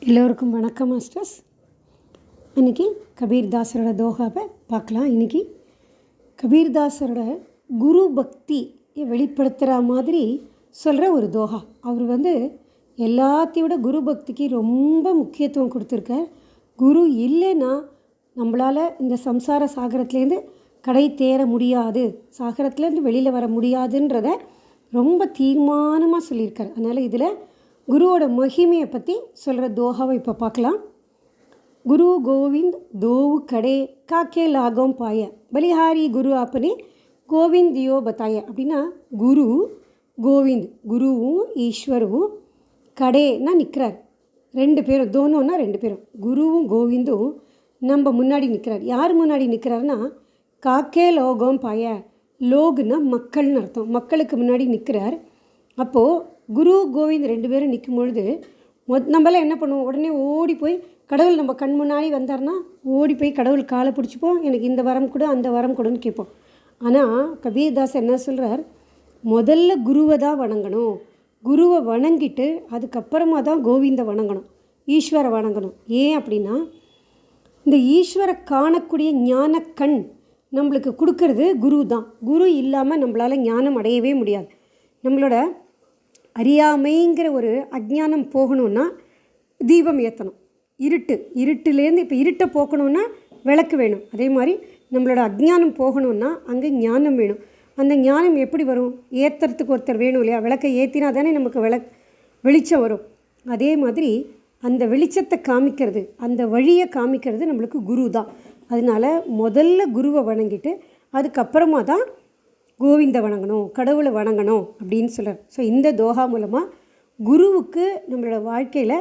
எல்லோருக்கும் வணக்கம் மாஸ்டர்ஸ். இன்றைக்கி கபீர்தாசரோட தோகாவை பார்க்கலாம். இன்றைக்கி கபீர்தாசரோட குரு பக்தியை வெளிப்படுத்துகிற மாதிரி சொல்கிற ஒரு தோகா. அவர் எல்லாத்தையோட குரு பக்திக்கு ரொம்ப முக்கியத்துவம் கொடுத்துருக்கார். குரு இல்லைன்னா நம்மளால் இந்த சம்சார சாகரத்துலேருந்து கடை தேர முடியாது, சாகரத்துலேருந்து வெளியில் வர முடியாதுன்றத ரொம்ப தீர்மானமாக சொல்லியிருக்கார். அதனால் இதில் குருவோட மகிமையை பற்றி சொல்கிற தோகாவை இப்போ பார்க்கலாம். குரு கோவிந்த் தோவு கடே காக்கே லாகம் பாய பலிஹாரி குரு அப்பனே கோவிந்த் தியோ பத்தாய. அப்படின்னா குரு கோவிந்த், குருவும் ஈஸ்வரும் கடைன்னா நிற்கிறார். ரெண்டு பேரும், தோனோன்னா ரெண்டு பேரும், குருவும் கோவிந்தும் நம்ம முன்னாடி நிற்கிறார். யார் முன்னாடி நிற்கிறாருன்னா காக்கே லோகம் பாய, லோகுன்னா மக்கள்னு அர்த்தம், மக்களுக்கு முன்னாடி நிற்கிறார். அப்போது குரு கோவிந்த் ரெண்டு பேரும் நிற்கும் பொழுது நம்மளாம் என்ன பண்ணுவோம், உடனே ஓடி போய் கடவுள் நம்ம கண் முன்னாடி வந்தார்னா ஓடி போய் கடவுள் காலை பிடிச்சிப்போம், எனக்கு இந்த வரம் கொடு அந்த வரம் கொடுன்னு கேட்போம். ஆனால் கபீர்தாஸ் என்ன சொல்கிறார், முதல்ல குருவை தான் வணங்கணும். குருவை வணங்கிட்டு அதுக்கப்புறமா தான் கோவிந்தை வணங்கணும், ஈஸ்வரை வணங்கணும். ஏன் அப்படின்னா இந்த ஈஸ்வரை காணக்கூடிய ஞான கண் நம்மளுக்கு கொடுக்கறது குரு தான். குரு இல்லாமல் நம்மளால் ஞானம் அடையவே முடியாது. நம்மளோட அறியாமைங்கிற ஒரு அஜ்ஞானம் போகணுன்னா தீபம் ஏற்றணும். இருட்டுலேருந்து இப்போ இருட்டை போக்கணுன்னா விளக்கு வேணும். அதே மாதிரி நம்மளோட அஜ்ஞானம் போகணுன்னா அங்கே ஞானம் வேணும். அந்த ஞானம் எப்படி வரும், ஏற்றுறதுக்கு ஒருத்தர் வேணும் இல்லையா? விளக்கை ஏற்றினா தானே நமக்கு வெளிச்சம் வரும். அதே மாதிரி அந்த வெளிச்சத்தை காமிக்கிறது, அந்த வழியை காமிக்கிறது நம்மளுக்கு குரு தான். அதனால் முதல்ல குருவை வணங்கிட்டு அதுக்கப்புறமா தான் கோவிந்தை வணங்கணும், கடவுளை வணங்கணும் அப்படின்னு சொல்கிறார். ஸோ இந்த தோகா மூலமாக குருவுக்கு நம்மளோட வாழ்க்கையில்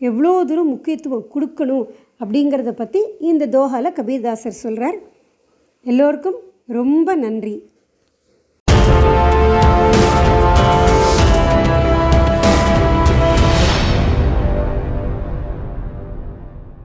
எவ்வளோ தூரம் முக்கியத்துவம் கொடுக்கணும் அப்படிங்கிறத பற்றி இந்த தோகாவில் கபீர்தாசர் சொல்கிறார். எல்லோருக்கும் ரொம்ப நன்றி.